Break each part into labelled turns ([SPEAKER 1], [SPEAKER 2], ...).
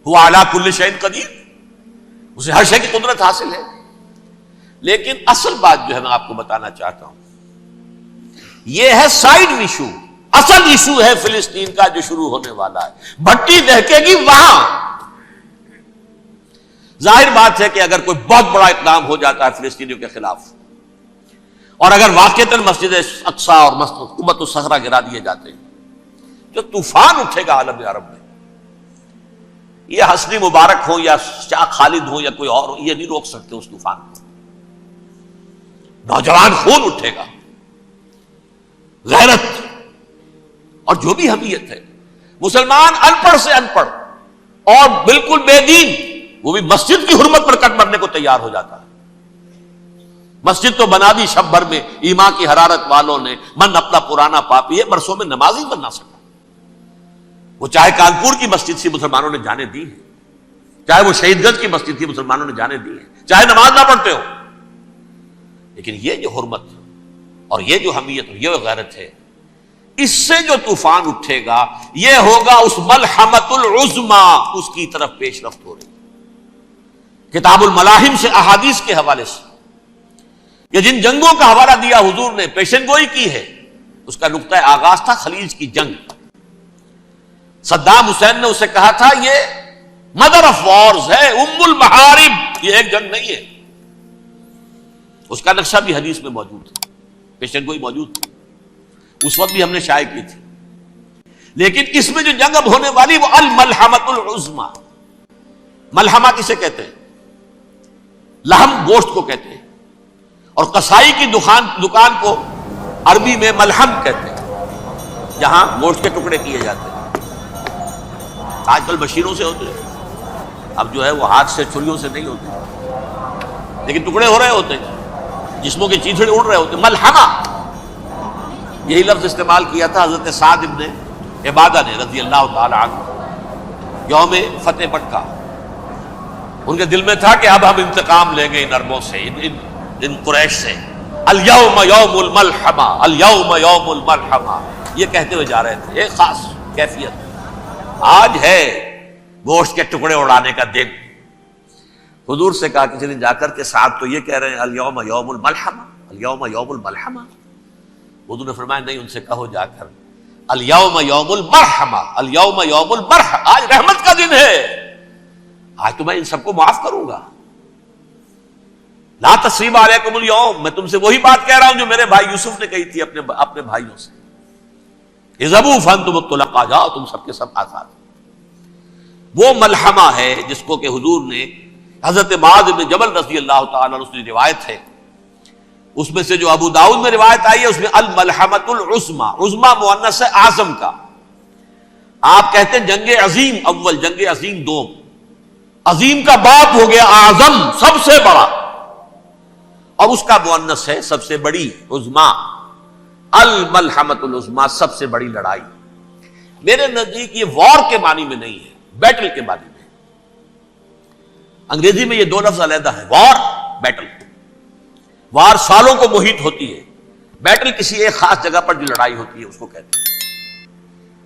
[SPEAKER 1] هو علی کل شیء قدیر، اسے ہر شے کی قدرت حاصل ہے۔ لیکن اصل بات جو ہے میں آپ کو بتانا چاہتا ہوں، یہ ہے سائیڈ ایشو۔ اصل ایشو ہے فلسطین کا جو شروع ہونے والا ہے، بھٹی دہکے گی وہاں۔ ظاہر بات ہے کہ اگر کوئی بہت بڑا اقدام ہو جاتا ہے فلسطینیوں کے خلاف، اور اگر واقعتاً مسجد اقصیٰ اور قبۃ الصخرہ گرا دیے جاتے ہیں، جو طوفان اٹھے گا عالم عرب میں، یہ حسنی مبارک ہو یا شاہ خالد ہو یا کوئی اور ہو، یہ نہیں روک سکتے اس طوفان کو۔ نوجوان خون اٹھے گا، غیرت اور جو بھی حمیت ہے۔ مسلمان ان پڑھ سے ان پڑھ اور بالکل بے دین، وہ بھی مسجد کی حرمت پر کٹ مرنے کو تیار ہو جاتا ہے۔ مسجد تو بنا دی شب بھر میں ایمان کی حرارت والوں نے، من اپنا پرانا پاپی ہے، برسوں میں نماز ہی بننا سکا۔ وہ چاہے کانپور کی مسجد تھی، مسلمانوں نے جانے دی ہے، چاہے وہ شہید گنج کی مسجد تھی، مسلمانوں نے جانے دی ہے، چاہے نماز نہ پڑھتے ہو۔ لیکن یہ جو حرمت اور یہ جو حمیت اور یہ غیرت ہے، اس سے جو طوفان اٹھے گا، یہ ہوگا اس ملحمۃ العظما، اس کی طرف پیش رفت ہو رہی۔ کتاب الملاحم سے احادیث کے حوالے سے کہ جن جنگوں کا حوالہ دیا حضور نے، پیشن گوئی کی ہے، اس کا نقطہ آغاز تھا خلیج کی جنگ۔ صدام حسین نے اسے کہا تھا یہ مدر آف وارز ہے، ام المحارب، یہ ایک جنگ نہیں ہے۔ اس کا نقشہ بھی حدیث میں موجود ہے، پیشن گوئی موجود تھی، اس وقت بھی ہم نے شائع کی تھی۔ لیکن اس میں جو جنگ اب ہونے والی وہ الملحمۃ العظما۔ ملحمہ کسے کہتے ہیں؟ لحم گوشت کو کہتے ہیں، اور قصائی کی دکان کو عربی میں ملحم کہتے ہیں، جہاں گوشت کے ٹکڑے کیے جاتے ہیں۔ آج کل مشینوں سے ہوتے ہیں، اب جو ہے وہ ہاتھ سے چھریوں سے نہیں ہوتے، لیکن ٹکڑے ہو رہے ہوتے ہیں، جسموں کے چیتھڑے اڑ رہے ہوتے ہیں۔ ملحمہ، یہی لفظ استعمال کیا تھا حضرت سعد ابن عبادہ نے رضی اللہ تعالی عنہ یوم فتح مکہ۔ ان کے دل میں تھا کہ اب ہم انتقام لیں گے ان عربوں سے، ان قریش سے۔ الیوم یوم الملحمہ، الیوم یوم الملحمہ، یہ کہتے ہوئے جا رہے تھے۔ ایک خاص کیفیت آج ہے گوشت کے ٹکڑے اڑانے کا دن۔ حضور سے کہا کسی نے جا کر کے صاحب تو یہ کہہ رہے ہیں الیوم یوم الملحمہ، الیوم یوم الملحمہ۔ حضور نے فرمایا نہیں، ان سے کہو جا کر الیوم یوم المرحمہ، الیوم یوم المرحمہ، آج رحمت کا دن ہے، آج تو میں ان سب کو معاف کروں گا۔ لا تثریب علیکم اليوم، میں تم سے وہی بات کہہ رہا ہوں جو میرے بھائی یوسف نے کہی تھی اپنے بھائیوں سے، اذهبوا فانتم الطلقاء، جاؤ تم سب کے سب آزاد۔ وہ ملحمہ ہے جس کو کہ حضور نے حضرت معاذ بن جبل رضی اللہ تعالیٰ عنہ سے روایت ہے، اس میں سے جو ابو داؤد میں روایت آئی ہے، اس میں الملحمۃ العظما، عظما مؤنث ہے اعظم کا۔ آپ کہتے ہیں جنگ عظیم اول، جنگ عظیم دوم، عظیم کا باپ ہو گیا اعظم، سب سے بڑا، اور اس کا مؤنث ہے سب سے بڑی، عظما۔ الملحمۃ العظما، سب سے بڑی لڑائی۔ میرے نزدیک یہ وار کے معنی میں نہیں ہے، بیٹل کے معنی میں۔ انگریزی میں یہ دو لفظ علیحدہ ہیں، وار، بیٹل۔ وار سالوں کو محیط ہوتی ہے، بیٹل کسی ایک خاص جگہ پر جو لڑائی ہوتی ہے اس کو کہتے ہیں۔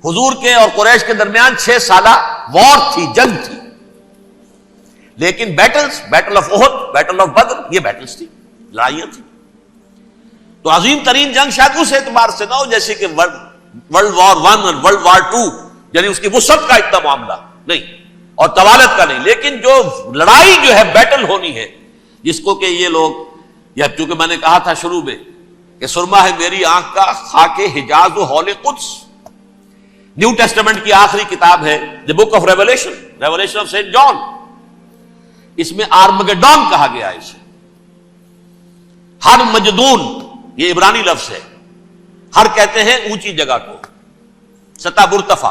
[SPEAKER 1] حضور کے اور قریش کے درمیان 6 سالہ وار تھی، جنگ تھی، لیکن battles, battle of Uhud, battle of Badr, یہ بیٹلز تھی، لڑائیاں تھیں۔ تو عظیم ترین جنگ شاید اس اعتبار سے نہ ہو جیسے کہ ورلڈ وار 1 اور ورلڈ وار 2، یعنی اس کی وسعت کا اتنا معاملہ نہیں اور طوالت کا نہیں، لیکن جو لڑائی جو ہے بیٹل ہونی ہے، جس کو کہ یہ لوگ، یا چونکہ میں نے کہا تھا شروع میں کہ سرما ہے میری آنکھ کا خاک حجاز و حول قدس، نیو ٹیسٹمنٹ کی آخری کتاب ہے the book of revelation, revelation of Saint John, اس میں آرمگڈون کہا گیا ہے اسے۔ ہر مجدون، یہ عبرانی لفظ ہے، ہر کہتے ہیں اونچی جگہ کو، سطح مرتفع،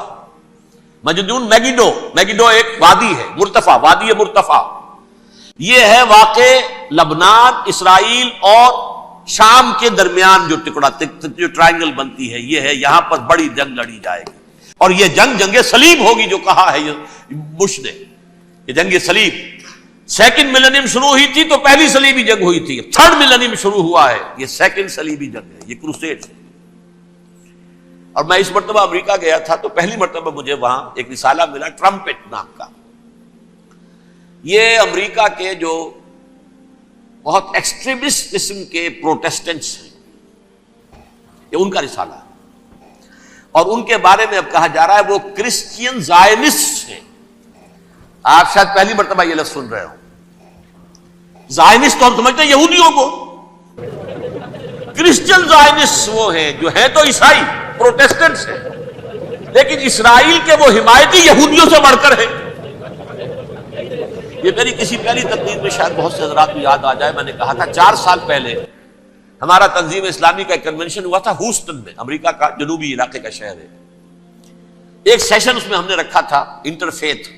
[SPEAKER 1] مجدون میگیڈو، میگیڈو ایک وادی ہے، مرتفع، وادی مرتفع، یہ ہے واقع لبنان، اسرائیل اور شام کے درمیان جو ٹکڑا، جو ٹرائنگل بنتی ہے، یہ ہے، یہاں پر بڑی جنگ لڑی جائے گی، اور یہ جنگ جنگ صلیب ہوگی، جو کہا ہے بش نے، یہ جنگ صلیب۔ سیکنڈ ملینیم شروع ہوئی تھی تو پہلی صلیبی جنگ ہوئی تھی، تھرڈ ملینیم شروع ہوا ہے، یہ سیکنڈ صلیبی جنگ ہے، یہ کروسیڈ ہے۔ اور میں اس مرتبہ امریکہ گیا تھا تو پہلی مرتبہ مجھے وہاں ایک رسالہ ملا ٹرمپٹ نام کا، یہ امریکہ کے جو بہت ایکسٹریمسٹ قسم کے پروٹیسٹنٹس ہیں، یہ ان کا رسالہ ہے، اور ان کے بارے میں اب کہا جا رہا ہے وہ کرسچین زائنسٹ ہیں۔ آپ شاید پہلی مرتبہ یہ لفظ سن رہے ہو۔ زائنسٹ تو ہم سمجھتے ہیں یہودیوں کو، کرسچین زائنسٹ وہ ہیں جو ہیں تو عیسائی پروٹیسٹنٹس ہیں، لیکن اسرائیل کے وہ حمایتی یہودیوں سے بڑھ کر ہیں۔ یہ میری کسی پہلی تقریر میں شاید بہت سے حضرات کو یاد آ جائے، میں نے کہا تھا 4 سال پہلے ہمارا تنظیم اسلامی کا ایک کنونشن ہوا تھا ہوسٹن میں، امریکہ کا جنوبی علاقے کا شہر ہے۔ ایک سیشن اس میں ہم نے رکھا تھا انٹرفیتھ،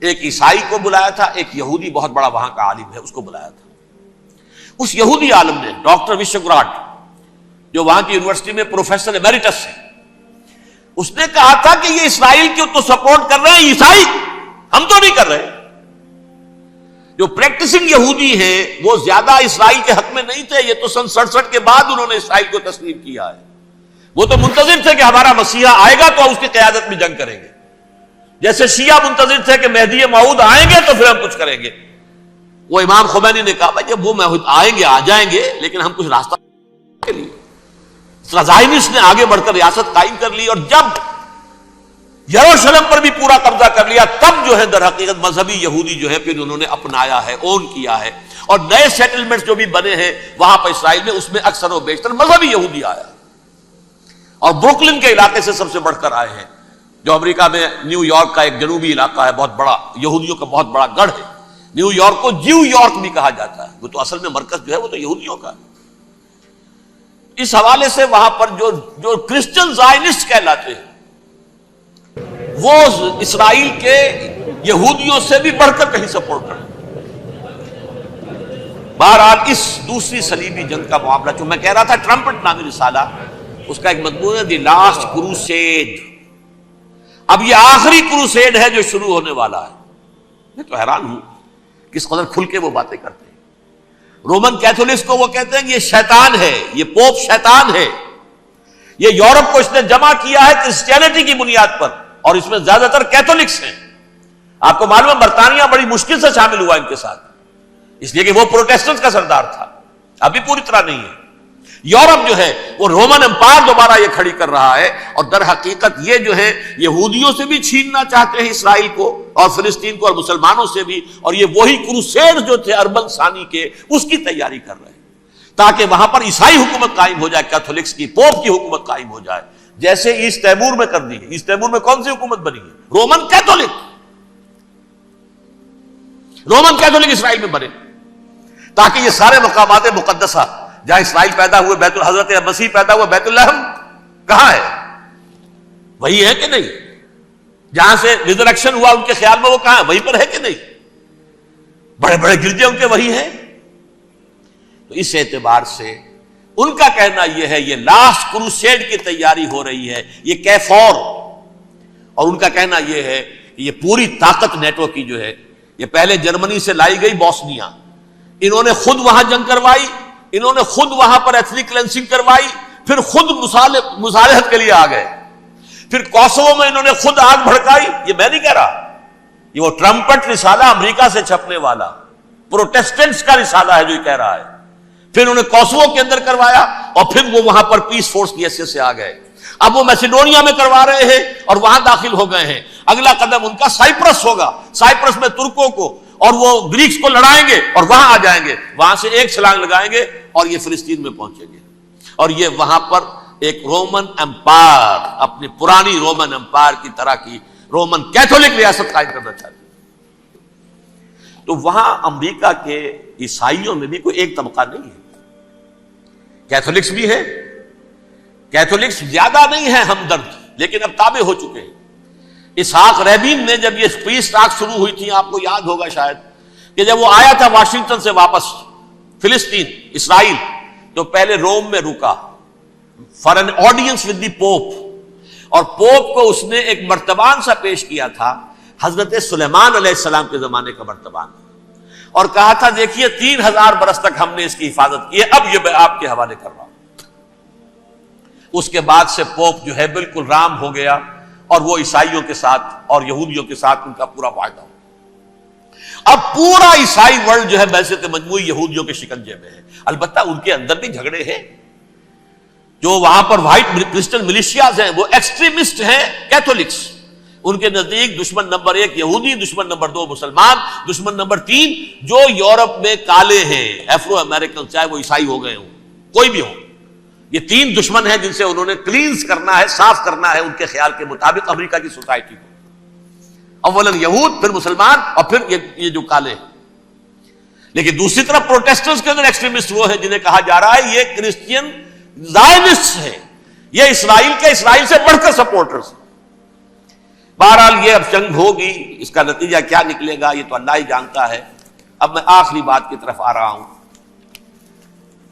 [SPEAKER 1] ایک عیسائی کو بلایا تھا، ایک یہودی بہت بڑا وہاں کا عالم ہے اس کو بلایا تھا۔ اس یہودی عالم نے ڈاکٹر وشوگراٹ، جو وہاں کی یونیورسٹی میں پروفیسر ایمیریٹس ہے، اس نے کہا تھا کہ یہ اسرائیل کی تو سپورٹ کر رہے ہیں عیسائی، ہم تو نہیں کر رہے۔ جو پریکٹسنگ یہودی ہیں وہ زیادہ اسرائیل کے حق میں نہیں تھے، یہ تو سن 67 کے بعد انہوں نے اسرائیل کو تسلیم کیا ہے۔ وہ تو منتظر تھے کہ ہمارا مسیحا آئے گا تو اس کی قیادت میں جنگ کریں گے، جیسے شیعہ منتظر تھے کہ مہدی موعود آئیں گے تو پھر ہم کچھ کریں گے۔ وہ امام خمینی نے کہا بھائی جب وہ آئیں گے آ جائیں گے، لیکن ہم کچھ راستہ کے لیے زائنسٹ نے آگے بڑھ کر ریاست قائم کر لی، اور جب یروشلم پر بھی پورا قبضہ کر لیا تب جو ہے در حقیقت مذہبی یہودی جو ہے پھر انہوں نے اپنایا ہے، اون کیا ہے، اور نئے سیٹلمنٹس جو بھی بنے ہیں وہاں پر اسرائیل میں، اس میں اکثر و بیشتر مذہبی یہودی آیا، اور بروکلن کے علاقے سے سب سے بڑھ کر آئے ہیں، جو امریکہ میں نیو یارک کا ایک جنوبی علاقہ ہے، بہت بڑا یہودیوں کا بہت بڑا گڑھ ہے۔ نیو یارک کو جیو یارک بھی کہا جاتا ہے، وہ تو اصل میں مرکز جو ہے وہ تو یہودیوں کا ہے۔ اس حوالے سے وہاں پر جو کرسچن زائنسٹ کہلاتے ہیں وہ اسرائیل کے یہودیوں سے بھی بڑھ کر کہیں سپورٹ کرتے ہیں۔ بہرحال اس دوسری صلیبی جنگ کا معاملہ جو میں کہہ رہا تھا، ٹرمپٹ نامی رسالہ، اس کا ایک مضمون ہے دی لاسٹ کروسیڈ۔ اب یہ آخری کروسیڈ ہے جو شروع ہونے والا ہے۔ میں تو حیران ہوں کس قدر کھل کے وہ باتیں کرتے ہیں۔ رومن کیتھولکس کو وہ کہتے ہیں کہ یہ شیطان ہے، یہ پوپ شیطان ہے، یہ یورپ کو اس نے جمع کیا ہے کرسچینٹی کی بنیاد پر، اور اس میں زیادہ تر کیتھولکس ہیں۔ آپ کو معلوم ہے برطانیہ بڑی مشکل سے شامل ہوا ان کے ساتھ، اس لیے کہ وہ پروٹیسٹنٹ کا سردار تھا، ابھی پوری طرح نہیں ہے۔ یورپ جو ہے وہ رومن امپائر دوبارہ یہ کھڑی کر رہا ہے، اور در حقیقت یہ جو ہے یہودیوں سے بھی چھیننا چاہتے ہیں اسرائیل کو اور فلسطین کو، اور مسلمانوں سے بھی، اور یہ وہی کروسیڈ جو تھے اربن ثانی کے، اس کی تیاری کر رہے ہیں تاکہ وہاں پر عیسائی حکومت قائم ہو جائے، کیتھولکس کی، پوپ کی حکومت قائم ہو جائے، جیسے ایسٹ تیمور میں کر دی ہے۔ ایسٹ تیمور میں کون سی حکومت بنی ہے؟ رومن کیتھولک اسرائیل میں بنے، تاکہ یہ سارے مقامات مقدسہ جہاں اسرائیل پیدا ہوئے، بیت حضرت مسیح پیدا ہوا، بیت الحم کہاں ہے؟ وہی ہے کہ نہیں؟ جہاں سے ریزریکشن ہوا ان کے خیال میں وہ کہاں ہے؟ وہیں پر ہے کہ نہیں؟ بڑے بڑے گرجے ان کے وہی ہیں۔ تو اس اعتبار سے ان کا کہنا یہ ہے یہ لاسٹ کروسیڈ کی تیاری ہو رہی ہے، یہ کیفور، اور ان کا کہنا یہ ہے کہ یہ پوری طاقت نیٹو کی جو ہے، یہ پہلے جرمنی سے لائی گئی بوسنیا، انہوں نے خود وہاں جنگ کروائی، انہوں نے خود وہاں پر ایتھنک کلینسنگ کروائی، پھر خود مصالحت کے لیے آ گئے، پھر کوسوو میں انہوں نے خود آگ بھڑکائی۔ یہ میں نہیں کہہ رہا، یہ وہ ٹرمپٹ رسالہ امریکہ سے چھپنے والا پروٹیسٹنٹس کا رسالہ ہے جو یہ کہہ رہا ہے۔ پھر انہوں نے کوسوو کے اندر کروایا، اور پھر وہ وہاں پر پیس فورس کی حیثیت سے آ گئے۔ اب وہ میسیڈونیا میں کروا رہے ہیں اور وہاں داخل ہو گئے ہیں۔ اگلا قدم ان کا سائپرس ہوگا، سائپرس میں ترکوں کو اور وہ گریکس کو لڑائیں گے اور وہاں آ جائیں گے، وہاں سے ایک چھلانگ لگائیں گے اور یہ فلسطین میں پہنچیں گے، اور یہ وہاں پر ایک رومن امپائر، اپنی پرانی رومن امپائر کی طرح کی رومن کیتھولک ریاست قائم کرنا چاہتے ہیں۔ تو وہاں امریکہ کے عیسائیوں میں بھی کوئی ایک طبقہ نہیں ہے، کیتھولکس بھی ہے، کیتھولکس زیادہ نہیں ہے ہمدرد، لیکن اب تابع ہو چکے ہیں۔ اسحاق ریبین نے جب یہ پیس ٹاک شروع ہوئی تھی، آپ کو یاد ہوگا شاید، کہ جب وہ آیا تھا واشنگٹن سے واپس فلسطین اسرائیل، تو پہلے روم میں رکا for an audience with the pope, اور پوپ کو اس نے ایک مرتبان سا پیش کیا تھا، حضرت سلیمان علیہ السلام کے زمانے کا مرتبان، اور کہا تھا دیکھیے 3000 برس تک ہم نے اس کی حفاظت کی ہے، اب یہ میں آپ کے حوالے کر رہا ہوں۔ اس کے بعد سے پوپ جو ہے بالکل رام ہو گیا، اور وہ عیسائیوں کے ساتھ اور یہودیوں کے ساتھ ان کا پورا وعدہ ہو۔ اب پورا عیسائی ورلڈ جو ہے بعثت مجموعی یہودیوں کے شکنجے میں ہے. البتہ ان کے اندر بھی جھگڑے ہیں. جو وہاں پر وائٹ کرسچن ملیشیاز ہیں وہ ایکسٹریمسٹ ہیں کیتھولکس. ان کے نزدیک دشمن نمبر 1 یہودی، دشمن نمبر 2 مسلمان، دشمن نمبر 3 جو یورپ میں کالے ہیں، ایفرو امریکن، چاہے وہ عیسائی ہو گئے ہوں، کوئی بھی ہو. یہ 3 دشمن ہیں جن سے انہوں نے کلینز کرنا ہے، صاف کرنا ہے ان کے خیال کے مطابق امریکہ کی سوسائٹی کو. اولاً یہود، پھر مسلمان، اور پھر یہ جو کالے ہیں. لیکن دوسری طرف پروٹیسٹنٹس کے اندر ایکسٹریمسٹ وہ ہیں جنہیں کہا جا رہا ہے یہ کرسچین زائنسٹ ہیں، یہ اسرائیل سے بڑھ کر سپورٹرز ہیں. بہرحال یہ اب جنگ ہوگی، اس کا نتیجہ کیا نکلے گا یہ تو اللہ ہی جانتا ہے. اب میں آخری بات کی طرف آ رہا ہوں.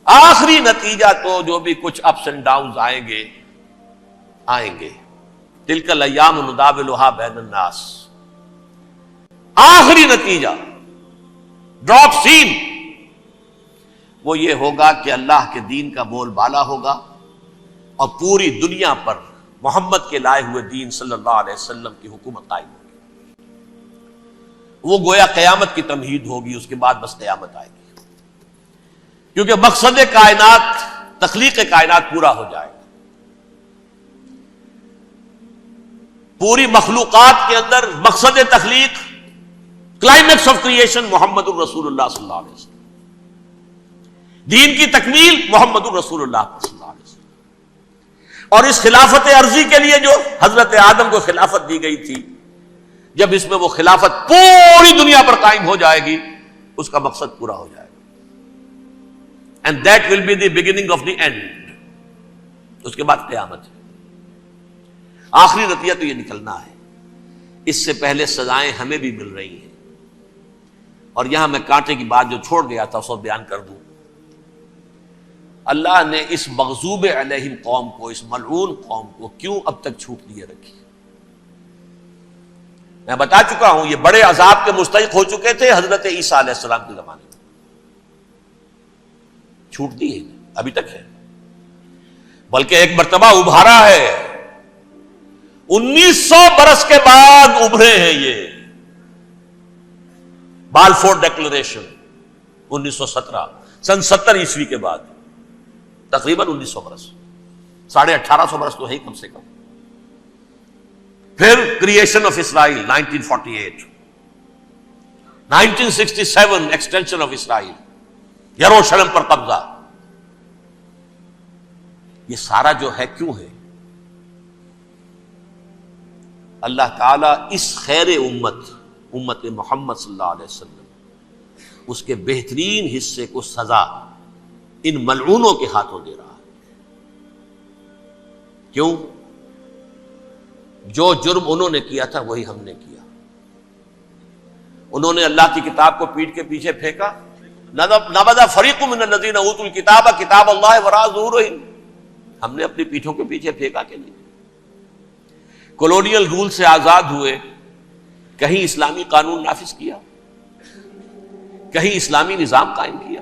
[SPEAKER 1] آخری نتیجہ تو جو بھی کچھ اپس اینڈ ڈاؤنز آئیں گے. تلک الایام نداولھا بین الناس. آخری نتیجہ ڈراپ سین وہ یہ ہوگا کہ اللہ کے دین کا بول بالا ہوگا اور پوری دنیا پر محمد کے لائے ہوئے دین صلی اللہ علیہ وسلم کی حکومت قائم ہوگی. وہ گویا قیامت کی تمہید ہوگی، اس کے بعد بس قیامت آئے گی. کیونکہ مقصد کائنات، تخلیق کائنات پورا ہو جائے گا. پوری مخلوقات کے اندر مقصد تخلیق، کلائمیکس آف کریشن محمد الرسول اللہ صلی اللہ علیہ وسلم. دین کی تکمیل محمد الرسول اللہ صلی اللہ علیہ وسلم. اور اس خلافت عرضی کے لیے جو حضرت آدم کو خلافت دی گئی تھی، جب اس میں وہ خلافت پوری دنیا پر قائم ہو جائے گی اس کا مقصد پورا ہو جائے گا. And that will be the beginning of the end. اس کے بعد قیامت ہے. آخری نتیجہ تو یہ نکلنا ہے. اس سے پہلے سزائیں ہمیں بھی مل رہی ہیں. اور یہاں میں کانٹے کی بات جو چھوڑ گیا تھا اس کو بیان کر دوں. اللہ نے اس مغضوب علیہم قوم کو، اس ملعون قوم کو کیوں اب تک چھوٹ دیے رکھی؟ میں بتا چکا ہوں یہ بڑے عذاب کے مستحق ہو چکے تھے حضرت عیسیٰ علیہ السلام کے زمانے میں. چھوٹ دی ہے، ابھی تک ہے. بلکہ ایک مرتبہ ابھارا ہے. 1900 برس کے بعد ابھرے ہیں یہ. بالفور ڈیکلریشن 1917، سن 70 عیسوی کے بعد، تقریباً 1900 برس، 1850 برس تو ہے کم سے کم. پھر creation of Israel 1948، 1967 extension of Israel, یروشلم پر قبضہ. یہ سارا جو ہے کیوں ہے؟ اللہ تعالیٰ اس خیر امت محمد صلی اللہ علیہ وسلم، اس کے بہترین حصے کو سزا ان ملعونوں کے ہاتھوں دے رہا ہے. کیوں؟ جو جرم انہوں نے کیا تھا وہی ہم نے کیا. انہوں نے اللہ کی کتاب کو پیٹھ کے پیچھے پھینکا. نبذ فریق من الذین اوتوا الکتاب کتاب اللہ وراء ظہورہم. ہم نے اپنی پیٹھوں کے پیچھے پھینکا کہ نہیں؟ کولونیل رول سے آزاد ہوئے، کہیں اسلامی قانون نافذ کیا، کہیں اسلامی نظام قائم کیا.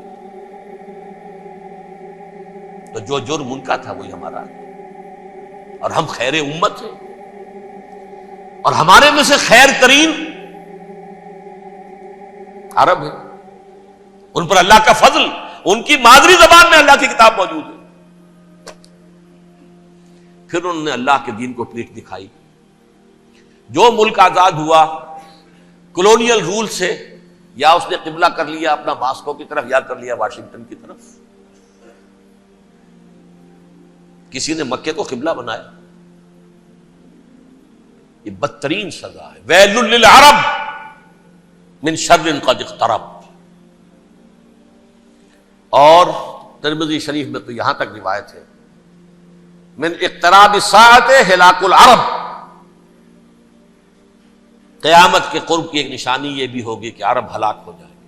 [SPEAKER 1] تو جو جرم ان کا تھا وہی ہمارا ہے. اور ہم خیر امت ہیں، اور ہمارے میں سے خیر ترین عرب ہیں. ان پر اللہ کا فضل، ان کی مادری زبان میں اللہ کی کتاب موجود ہے. پھر انہوں نے اللہ کے دین کو پیٹھ دکھائی. جو ملک آزاد ہوا کولونیل رول سے، یا اس نے قبلہ کر لیا اپنا ماسکو کی طرف یا کر لیا واشنگٹن کی طرف. کسی نے مکے کو قبلہ بنایا. یہ بدترین سزا ہے. ویل للعرب من شر قد اقترب. اور ترمذی شریف میں تو یہاں تک روایت ہے، من اقتراب الساعۃ ہلاک العرب. قیامت کے قرب کی ایک نشانی یہ بھی ہوگی کہ عرب ہلاک ہو جائیں گے.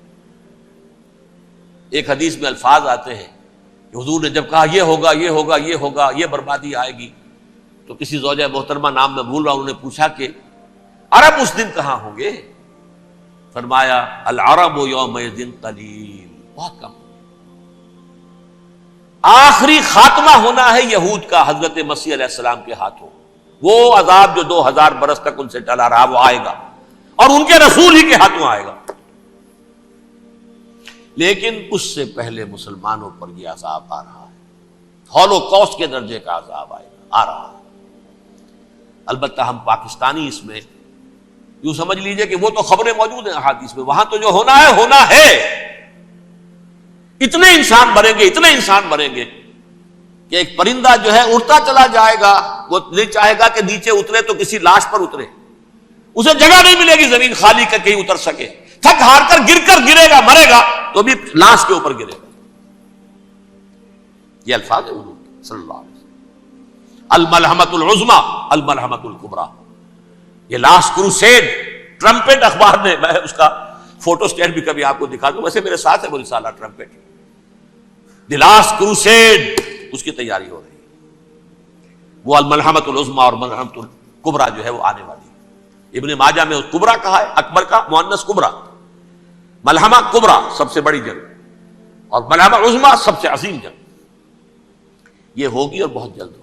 [SPEAKER 1] ایک حدیث میں الفاظ آتے ہیں کہ حضور نے جب کہا یہ ہوگا یہ ہوگا یہ ہوگا، یہ بربادی آئے گی، تو کسی زوجہ محترمہ نام میں بھول رہا ہوں، انہوں نے پوچھا کہ عرب اس دن کہاں ہوں گے؟ فرمایا العرب یومئذ قلیل، بہت کم. آخری خاتمہ ہونا ہے یہود کا حضرت مسیح علیہ السلام کے ہاتھوں. وہ عذاب جو 2000 برس تک ان سے ٹلا رہا وہ آئے گا، اور ان کے رسول ہی کے ہاتھوں آئے گا. لیکن اس سے پہلے مسلمانوں پر یہ عذاب آ رہا ہے، ہولوکاسٹ کے درجے کا عذاب آ رہا ہے۔ البتہ ہم پاکستانی اس میں یوں سمجھ لیجئے کہ وہ تو خبریں موجود ہیں احادیث میں، وہاں تو جو ہونا ہے، اتنے انسان مریں گے، اتنے انسان مریں گے کہ ایک پرندہ جو ہے اڑتا چلا جائے گا، وہ نہیں چاہے گا کہ نیچے اترے تو کسی لاش پر اترے، اسے جگہ نہیں ملے گی زمین خالی کر کہیں اتر سکے، تھک ہار کر گرے گا، مرے گا تو بھی لاش کے اوپر گرے گا۔ یہ الفاظ ہے حضور صلی اللہ علیہ وسلم، الملحمۃ العظمی الملحمۃ الکبریٰ۔ یہ لاسٹ کروسیڈ ٹرمپٹ اخبار نے، میں اس کا فوٹو اسٹیٹ بھی کبھی آپ کو دکھا دوں، ویسے میرے ساتھ ہے وہ رسالہ ٹرمپٹ، دی لاسٹ کروسیڈ، اس کی تیاری ہو رہی ہے۔ وہ الملحمۃ العظمی اور ملحمۃ الکبریٰ جو ہے وہ آنے والی ہے۔ ابن ماجہ میں کبریٰ کہا ہے، اکبر کا مؤنث کبریٰ، ملحمہ کبریٰ سب سے بڑی جنگ اور ملحمہ عظمی سب سے عظیم جنگ، یہ ہوگی اور بہت جلد ہوگی۔